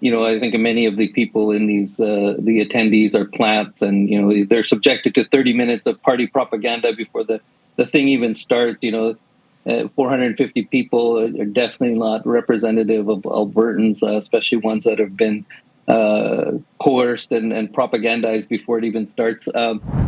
I think many of the people in the attendees are plants, and they're subjected to 30 minutes of party propaganda before the thing even starts. 450 people are definitely not representative of Albertans, especially ones that have been coerced and propagandized before it even starts.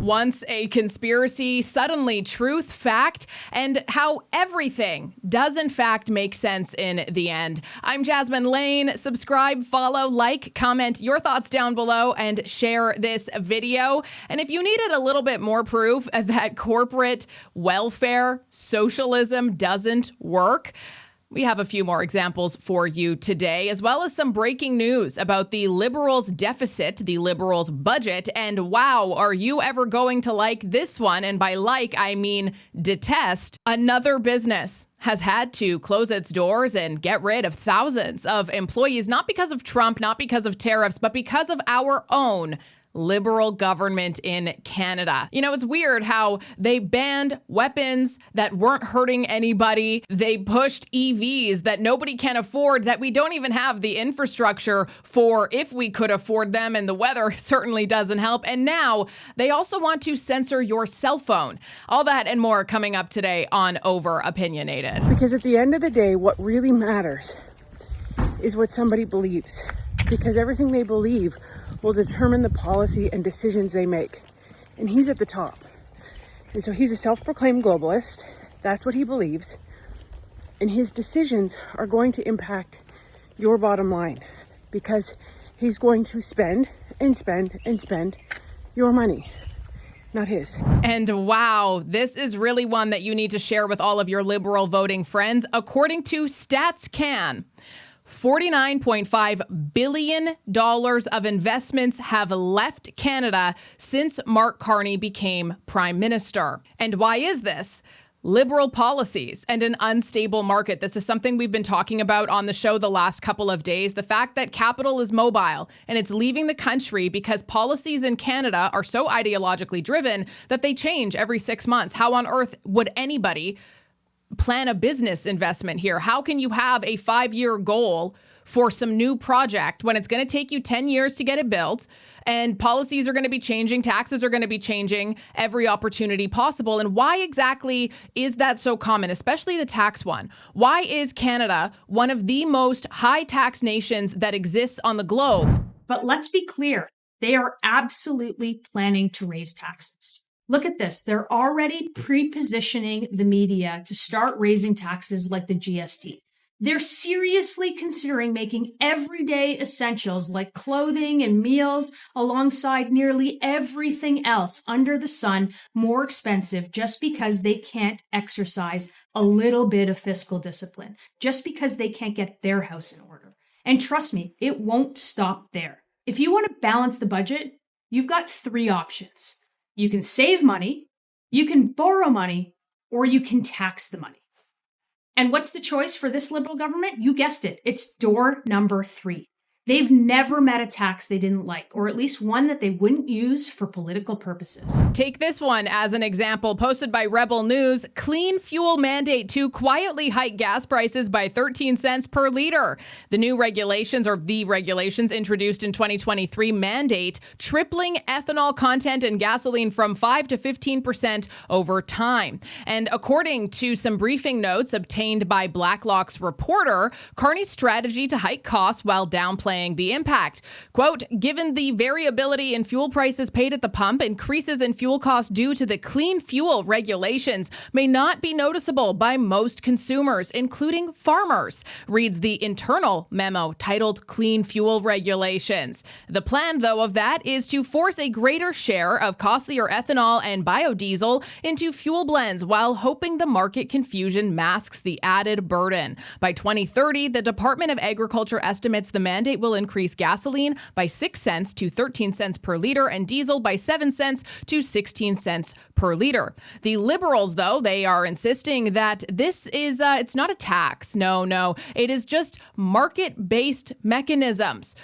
Once a conspiracy, suddenly truth, fact, and how everything does in fact make sense in the end. I'm Jasmine Lane. Subscribe, follow, like, comment your thoughts down below, and share this video. And if you needed a little bit more proof that corporate welfare socialism doesn't work, we have a few more examples for you today, as well as some breaking news about the Liberals' deficit, the Liberals' budget, and wow, are you ever going to like this one? And by like, I mean detest. Another business has had to close its doors and get rid of thousands of employees, not because of Trump, not because of tariffs, but because of our own Liberal government in Canada. It's weird how they banned weapons that weren't hurting anybody. They pushed EVs that nobody can afford, that we don't even have the infrastructure for if we could afford them, and the weather certainly doesn't help. And now they also want to censor your cell phone. All that and more coming up today on Over Opinionated. Because at the end of the day, what really matters is what somebody believes. Because everything they believe will determine the policy and decisions they make. And he's at the top. And so he's a self-proclaimed globalist. That's what he believes. And his decisions are going to impact your bottom line, because he's going to spend and spend and spend your money, not his. And wow, this is really one that you need to share with all of your Liberal voting friends. According to StatsCan, $49.5 billion of investments have left Canada since Mark Carney became Prime Minister. And why is this? Liberal policies and an unstable market. This is something we've been talking about on the show the last couple of days. The fact that capital is mobile and it's leaving the country because policies in Canada are so ideologically driven that they change every 6 months. How on earth would anybody plan a business investment here? How can you have a 5-year goal for some new project when it's going to take you 10 years to get it built, and policies are going to be changing, taxes are going to be changing every opportunity possible? And why exactly is that so common, especially the tax one? Why is Canada one of the most high tax nations that exists on the globe? But let's be clear, they are absolutely planning to raise taxes. Look at this. They're already pre-positioning the media to start raising taxes like the GST. They're seriously considering making everyday essentials like clothing and meals alongside nearly everything else under the sun more expensive just because they can't exercise a little bit of fiscal discipline, just because they can't get their house in order. And trust me, it won't stop there. If you want to balance the budget, you've got 3 options. You can save money, you can borrow money, or you can tax the money. And what's the choice for this Liberal government? You guessed it. It's door number 3. They've never met a tax they didn't like, or at least one that they wouldn't use for political purposes. Take this one as an example, posted by Rebel News. Clean fuel mandate to quietly hike gas prices by 13 cents per liter. The new regulations, or the regulations introduced in 2023, mandate tripling ethanol content in gasoline from 5 to 15% over time. And according to some briefing notes obtained by Blacklock's reporter, Carney's strategy to hike costs while downplaying the impact. Quote, given the variability in fuel prices paid at the pump, increases in fuel costs due to the clean fuel regulations may not be noticeable by most consumers, including farmers, reads the internal memo titled Clean Fuel Regulations. The plan, though, of that is to force a greater share of costlier ethanol and biodiesel into fuel blends while hoping the market confusion masks the added burden. By 2030, the Department of Agriculture estimates the mandate will increase gasoline by 6 cents to 13 cents per liter and diesel by 7 cents to 16 cents per liter. The Liberals, though, they are insisting that this is, it's not a tax. No, it is just market-based mechanisms.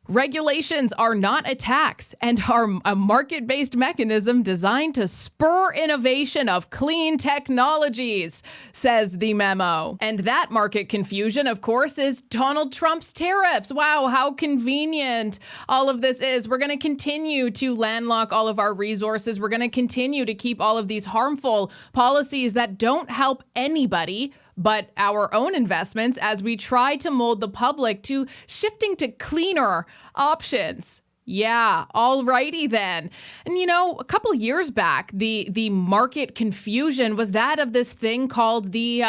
Regulations are not a tax and are a market-based mechanism designed to spur innovation of clean technologies, says the memo. And that market confusion, of course, is Donald Trump's tariffs. Wow, how convenient all of this is. We're going to continue to landlock all of our resources. We're going to continue to keep all of these harmful policies that don't help anybody but our own investments as we try to mold the public to shifting to cleaner options. Yeah, alrighty then. And you know, a couple years back, the market confusion was that of this thing called the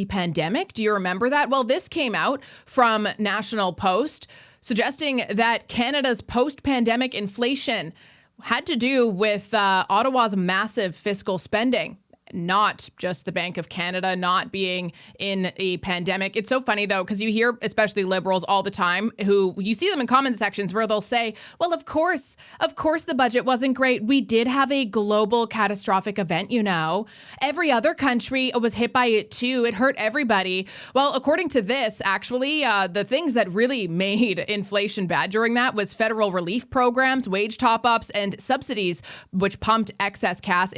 pandemic. Do you remember that? Well, this came out from National Post suggesting that Canada's post-pandemic inflation had to do with Ottawa's massive fiscal spending. Not just the Bank of Canada not being in a pandemic. It's so funny, though, because you hear especially Liberals all the time who you see them in comment sections where they'll say, well, of course, the budget wasn't great. We did have a global catastrophic event, you know. Every other country was hit by it, too. It hurt everybody. Well, according to this, actually, the things that really made inflation bad during that was federal relief programs, wage top-ups, and subsidies, which pumped excess cash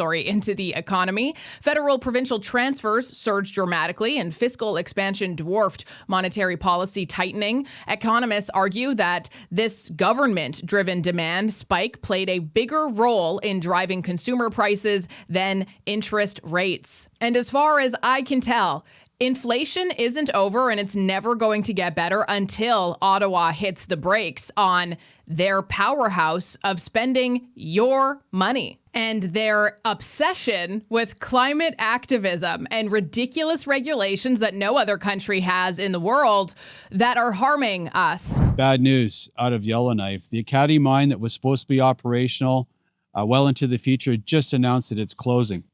into the economy. Federal provincial transfers surged dramatically and fiscal expansion dwarfed monetary policy tightening. Economists argue that this government-driven demand spike played a bigger role in driving consumer prices than interest rates. And as far as I can tell, inflation isn't over and it's never going to get better until Ottawa hits the brakes on their powerhouse of spending your money and their obsession with climate activism and ridiculous regulations that no other country has in the world that are harming us. Bad news out of Yellowknife. The Aadi mine that was supposed to be operational well into the future just announced that it's closing.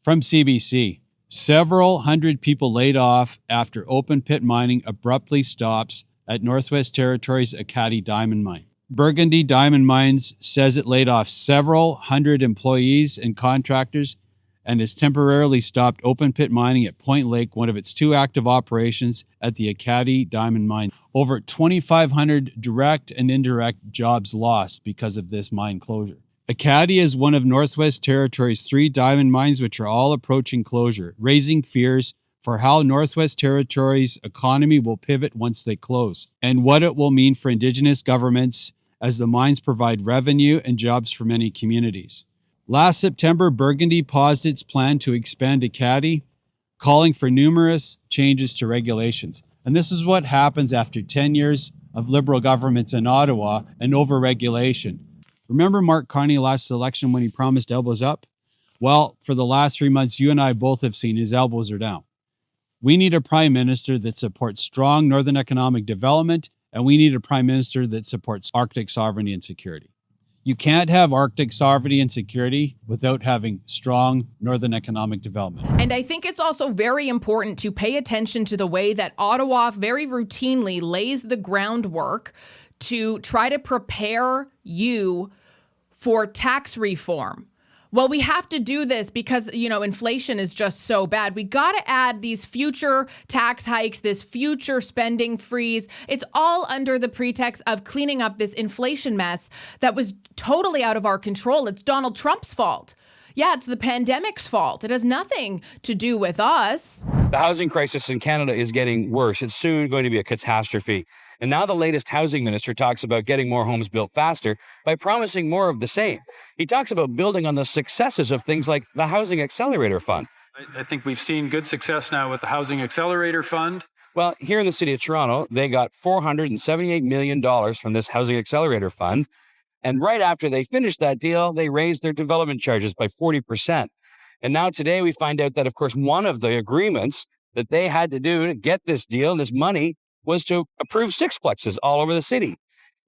From CBC. Several hundred people laid off after open pit mining abruptly stops at Northwest Territories' Aadi diamond mine. Burgundy Diamond Mines says it laid off several hundred employees and contractors and has temporarily stopped open pit mining at Point Lake, one of its two active operations at the Aadi diamond mine. Over 2,500 direct and indirect jobs lost because of this mine closure. Aadi is one of Northwest Territories' 3 diamond mines, which are all approaching closure, raising fears for how Northwest Territories' economy will pivot once they close, and what it will mean for Indigenous governments as the mines provide revenue and jobs for many communities. Last September, Burgundy paused its plan to expand Aadi, calling for numerous changes to regulations. And this is what happens after 10 years of Liberal governments in Ottawa and overregulation. Remember Mark Carney last election when he promised elbows up? Well, for the last 3 months, you and I both have seen his elbows are down. We need a prime minister that supports strong northern economic development, and we need a prime minister that supports Arctic sovereignty and security. You can't have Arctic sovereignty and security without having strong northern economic development. And I think it's also very important to pay attention to the way that Ottawa very routinely lays the groundwork to try to prepare you for tax reform. Well, we have to do this because, you know, inflation is just so bad. We got to add these future tax hikes, this future spending freeze. It's all under the pretext of cleaning up this inflation mess that was totally out of our control. It's Donald Trump's fault. Yeah, it's the pandemic's fault. It has nothing to do with us. The housing crisis in Canada is getting worse. It's soon going to be a catastrophe. And now the latest housing minister talks about getting more homes built faster by promising more of the same. He talks about building on the successes of things like the Housing Accelerator Fund. I think we've seen good success now with the Housing Accelerator Fund. Well, here in the city of Toronto, they got $478 million from this Housing Accelerator Fund. And right after they finished that deal, they raised their development charges by 40%. And now today we find out that, of course, one of the agreements that they had to do to get this deal, this money, was to approve sixplexes all over the city.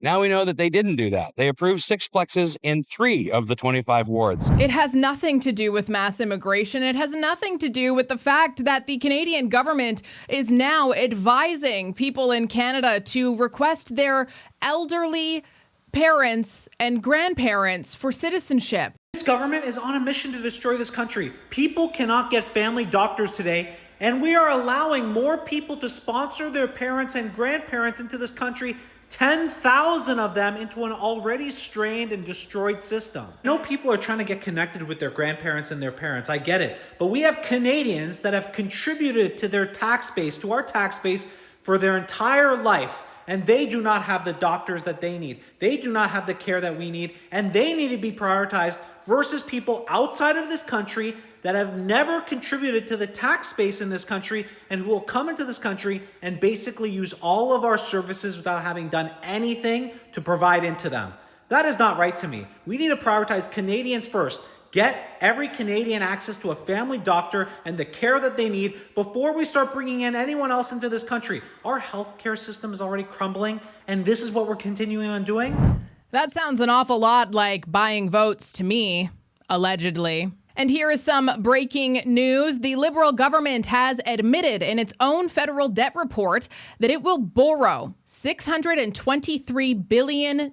Now we know that they didn't do that. They approved sixplexes in 3 of the 25 wards. It has nothing to do with mass immigration. It has nothing to do with the fact that the Canadian government is now advising people in Canada to request their elderly parents and grandparents for citizenship. This government is on a mission to destroy this country. People cannot get family doctors today, And we are allowing more people to sponsor their parents and grandparents into this country, 10,000 of them into an already strained and destroyed system. I know people are trying to get connected with their grandparents and their parents. I get it. But we have Canadians that have contributed to their tax base, to our tax base, for their entire life. And they do not have the doctors that they need. They do not have the care that we need. And they need to be prioritized versus people outside of this country that have never contributed to the tax base in this country and who will come into this country and basically use all of our services without having done anything to provide into them. That is not right to me. We need to prioritize Canadians first. Get every Canadian access to a family doctor and the care that they need before we start bringing in anyone else into this country. Our healthcare system is already crumbling, and this is what we're continuing on doing. That sounds an awful lot like buying votes to me, allegedly. And here is some breaking news. The Liberal government has admitted in its own federal debt report that it will borrow $623 billion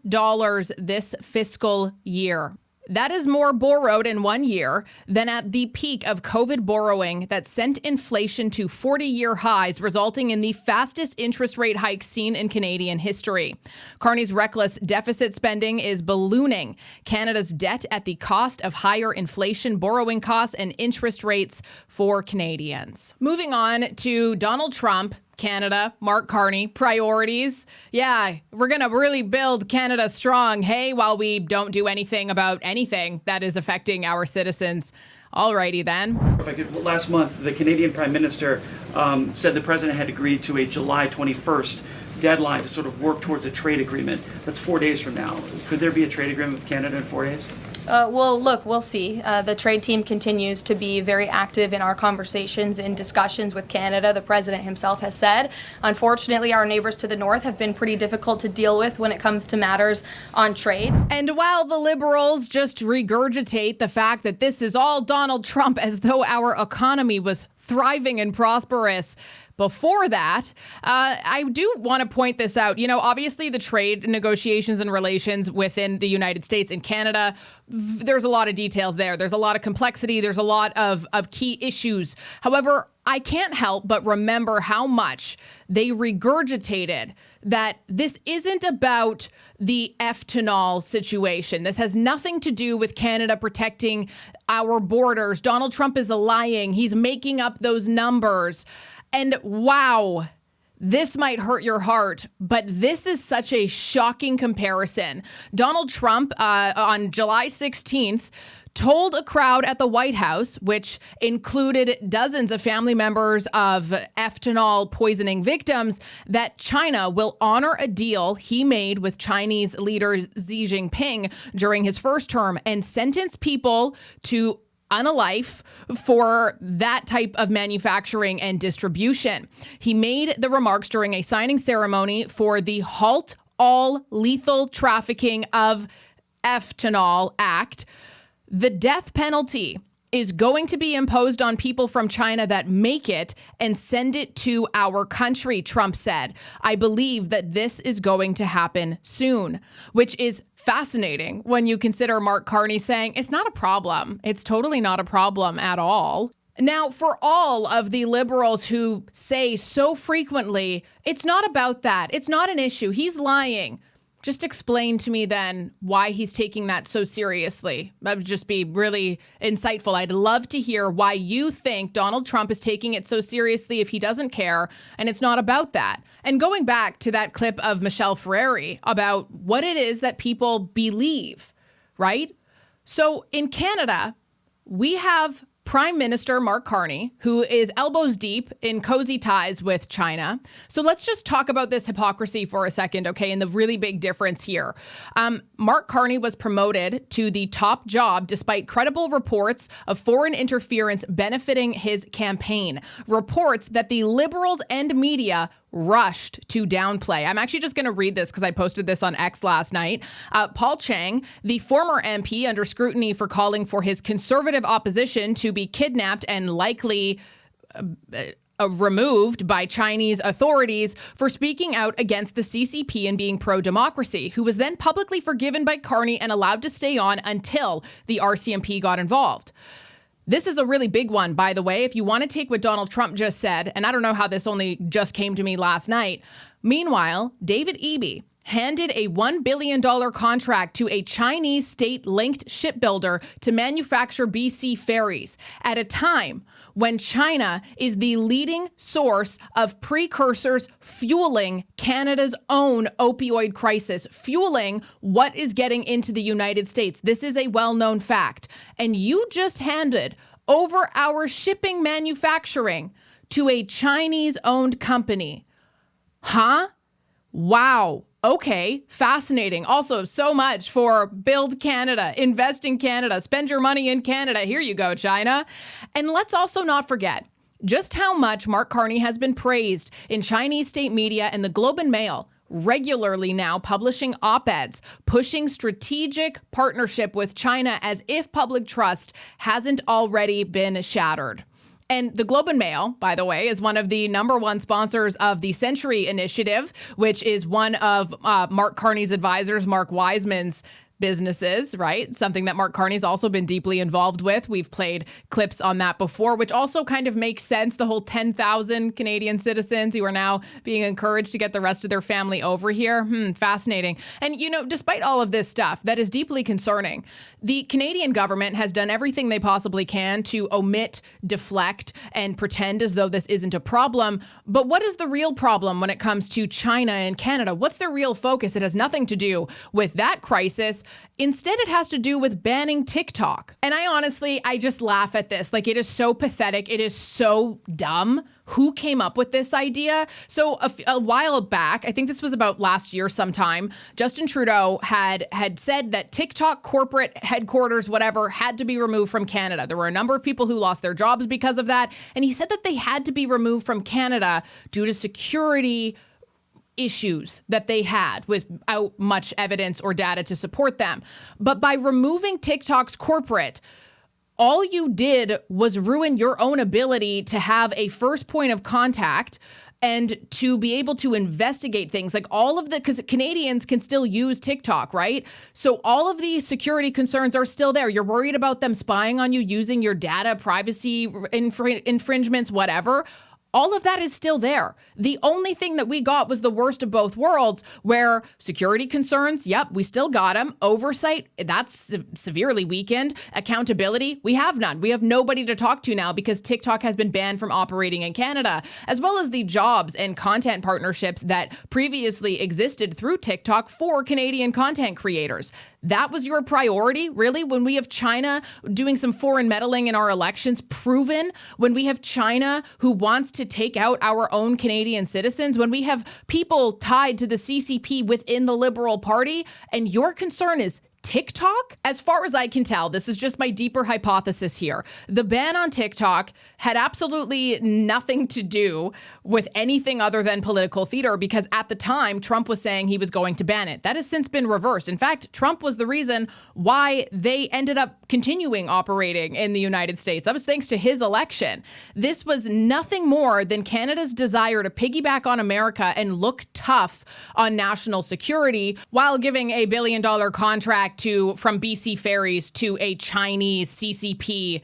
this fiscal year. That is more borrowed in 1 year than at the peak of COVID borrowing that sent inflation to 40-year highs, resulting in the fastest interest rate hike seen in Canadian history. Carney's reckless deficit spending is ballooning Canada's debt at the cost of higher inflation, borrowing costs, and interest rates for Canadians. Moving on to Donald Trump, Canada, Mark Carney, priorities. Yeah, we're going to really build Canada strong, hey, while we don't do anything about anything that is affecting our citizens. Alrighty then. If I could, last month, the Canadian Prime Minister said the president had agreed to a July 21st deadline to sort of work towards a trade agreement. That's 4 days from now. Could there be a trade agreement with Canada in 4 days? Well, look, we'll see. The trade team continues to be very active in our conversations and discussions with Canada. The president himself has said, unfortunately, our neighbors to the north have been pretty difficult to deal with when it comes to matters on trade. And while the Liberals just regurgitate the fact that this is all Donald Trump as though our economy was thriving and prosperous, before that, I do want to point this out. You know, obviously the trade negotiations and relations within the United States and Canada, there's a lot of details there. There's a lot of complexity. There's a lot of key issues. However, I can't help but remember how much they regurgitated that this isn't about the ethanol situation. This has nothing to do with Canada protecting our borders. Donald Trump is lying. He's making up those numbers. And wow, this might hurt your heart, but this is such a shocking comparison. Donald Trump on July 16th told a crowd at the White House, which included dozens of family members of ethanol poisoning victims, that China will honor a deal he made with Chinese leader Xi Jinping during his first term and sentence people to unalive for that type of manufacturing and distribution. He made the remarks during a signing ceremony for the Halt All Lethal Trafficking of Ethanol Act. The death penalty is going to be imposed on people from China that make it and send it to our country, Trump said. I believe that this is going to happen soon, which is fascinating when you consider Mark Carney saying it's not a problem. It's totally not a problem at all. Now, for all of the Liberals who say so frequently, it's not about that. It's not an issue. He's lying. Just explain to me then why he's taking that so seriously. That would just be really insightful. I'd love to hear why you think Donald Trump is taking it so seriously if he doesn't care and it's not about that. And going back to that clip of Michelle Ferreri about what it is that people believe, right? So in Canada, we have Prime Minister Mark Carney, who is elbows deep in cozy ties with China. So let's just talk about this hypocrisy for a second, okay, and the really big difference here. Mark Carney was promoted to the top job despite credible reports of foreign interference benefiting his campaign. Reports that the Liberals and media rushed to downplay. I'm actually just going to read this because I posted this on X last night. Paul Chang, the former MP under scrutiny for calling for his conservative opposition to be kidnapped and likely removed by Chinese authorities for speaking out against the CCP and being pro-democracy, who was then publicly forgiven by Carney and allowed to stay on until the RCMP got involved. This is a really big one, by the way. If you want to take what Donald Trump just said, and I don't know how this only just came to me last night. Meanwhile, David Eby handed a $1 billion contract to a Chinese state-linked shipbuilder to manufacture BC ferries at a time when China is the leading source of precursors fueling Canada's own opioid crisis, fueling what is getting into the United States. This is a well-known fact. And you just handed over our shipping manufacturing to a Chinese-owned company. Huh? Wow. Okay, fascinating. Also, so much for Build Canada, Invest in Canada, spend your money in Canada. Here you go, China. And let's also not forget just how much Mark Carney has been praised in Chinese state media and the Globe and Mail, regularly now publishing op-eds, pushing strategic partnership with China as if public trust hasn't already been shattered. And the Globe and Mail, by the way, is one of the #1 sponsors of the Century Initiative, which is one of Mark Carney's advisors, Mark Wiseman's businesses, right? Something that Mark Carney's also been deeply involved with. We've played clips on that before, which also kind of makes sense. The whole 10,000 Canadian citizens who are now being encouraged to get the rest of their family over here. Fascinating. And, you know, despite all of this stuff that is deeply concerning, the Canadian government has done everything they possibly can to omit, deflect, and pretend as though this isn't a problem. But what is the real problem when it comes to China and Canada? What's their real focus? It has nothing to do with that crisis. Instead, it has to do with banning TikTok. And I just laugh at this. Like, it is so pathetic. It is so dumb. Who came up with this idea? So a while back, I think this was about last year sometime, Justin Trudeau had said that TikTok corporate headquarters, whatever, had to be removed from Canada. There were a number of people who lost their jobs because of that. And he said that they had to be removed from Canada due to security issues that they had without much evidence or data to support them. But by removing TikTok's corporate, all you did was ruin your own ability to have a first point of contact and to be able to investigate things like because Canadians can still use TikTok, right? So all of these security concerns are still there. You're worried about them spying on you, using your data, privacy infringements, whatever. All of that is still there. The only thing that we got was the worst of both worlds, where security concerns, yep, we still got them. Oversight, that's severely weakened. Accountability, we have none. We have nobody to talk to now because TikTok has been banned from operating in Canada, as well as the jobs and content partnerships that previously existed through TikTok for Canadian content creators. That was your priority, really? When we have China doing some foreign meddling in our elections proven, when we have China who wants to take out our own Canadian citizens, when we have people tied to the CCP within the Liberal Party, and your concern is TikTok? As far as I can tell, this is just my deeper hypothesis here. The ban on TikTok had absolutely nothing to do with anything other than political theater, because at the time, Trump was saying he was going to ban it. That has since been reversed. In fact, Trump was the reason why they ended up continuing operating in the United States. That was thanks to his election. This was nothing more than Canada's desire to piggyback on America and look tough on national security while giving a $1 billion contract from BC Ferries to a Chinese CCP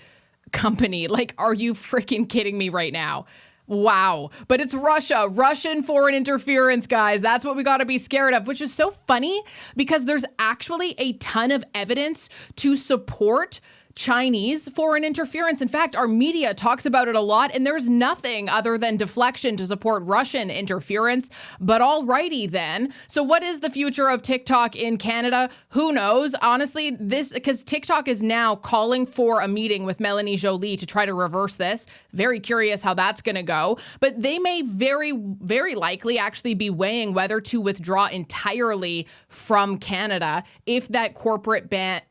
company. Like, are you freaking kidding me right now? Wow. But it's Russia, Russian foreign interference, guys. That's what we got to be scared of, which is so funny because there's actually a ton of evidence to support Chinese foreign interference. In fact, our media talks about it a lot, and there's nothing other than deflection to support Russian interference. But alrighty then. So what is the future of TikTok in Canada? Who knows? Honestly, because TikTok is now calling for a meeting with Melanie Joly to try to reverse this. Very curious how that's going to go. But they may very, very likely actually be weighing whether to withdraw entirely from Canada if that corporate ban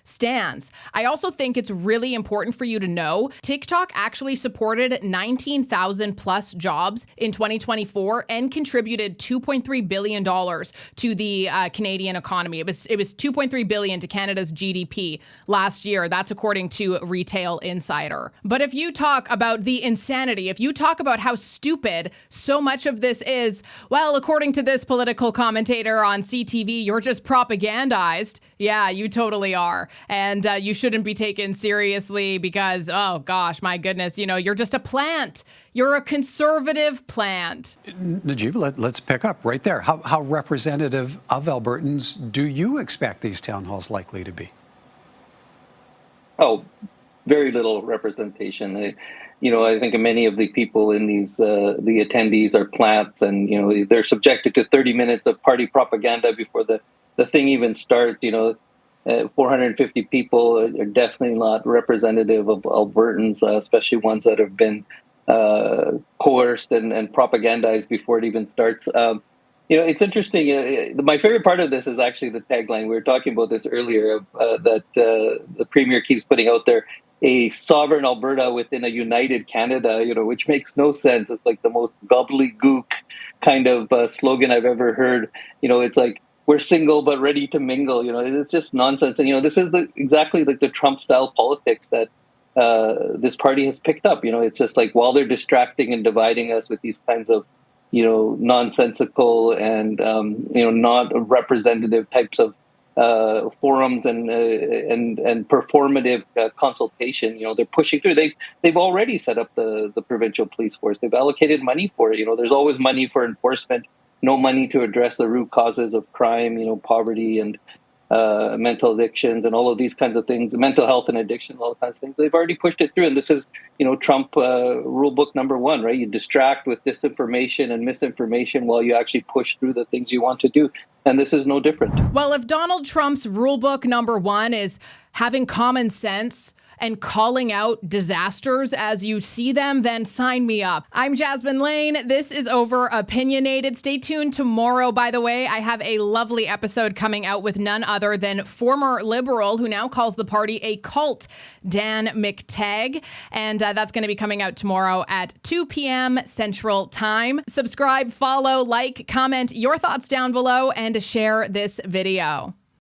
stands. I also think it's really important for you to know TikTok actually supported 19,000 plus jobs in 2024 and contributed $2.3 billion to the Canadian economy. It was $2.3 billion to Canada's GDP last year. That's according to Retail Insider. But if you talk about the insanity, if you talk about how stupid so much of this is, well, according to this political commentator on CTV, you're just propagandized. Yeah, you totally are. and you shouldn't be taken seriously because, oh gosh, my goodness, you're just a plant. You're a conservative plant. Najib, let's pick up right there. How representative of Albertans do you expect these town halls likely to be? Oh, very little representation. I think many of the people in these, the attendees are plants, and, they're subjected to 30 minutes of party propaganda before the thing even starts. 450 people are definitely not representative of Albertans, especially ones that have been coerced and propagandized before it even starts. It's interesting. My favorite part of this is actually the tagline. We were talking about this earlier, that the Premier keeps putting out there, a sovereign Alberta within a united Canada, which makes no sense. It's like the most gobbledygook kind of slogan I've ever heard. It's like, we're single but ready to mingle. It's just nonsense. And, this is exactly like the Trump-style politics that this party has picked up. It's just like, while they're distracting and dividing us with these kinds of, nonsensical and, not representative types of forums and performative consultation, they're pushing through. They've already set up the provincial police force. They've allocated money for it. There's always money for enforcement, no money to address the root causes of crime, poverty and mental addictions and all of these kinds of things, mental health and addiction, all kinds of things. They've already pushed it through. And this is, Trump rule book number one, right? You distract with disinformation and misinformation while you actually push through the things you want to do. And this is no different. Well, if Donald Trump's rule book number one is having common sense and calling out disasters as you see them, then sign me up. I'm Jasmine Lane. This is Over Opinionated. Stay tuned tomorrow, by the way. I have a lovely episode coming out with none other than former Liberal who now calls the party a cult, Dan McTagg. And that's going to be coming out tomorrow at 2 p.m. Central Time. Subscribe, follow, like, comment your thoughts down below, and share this video.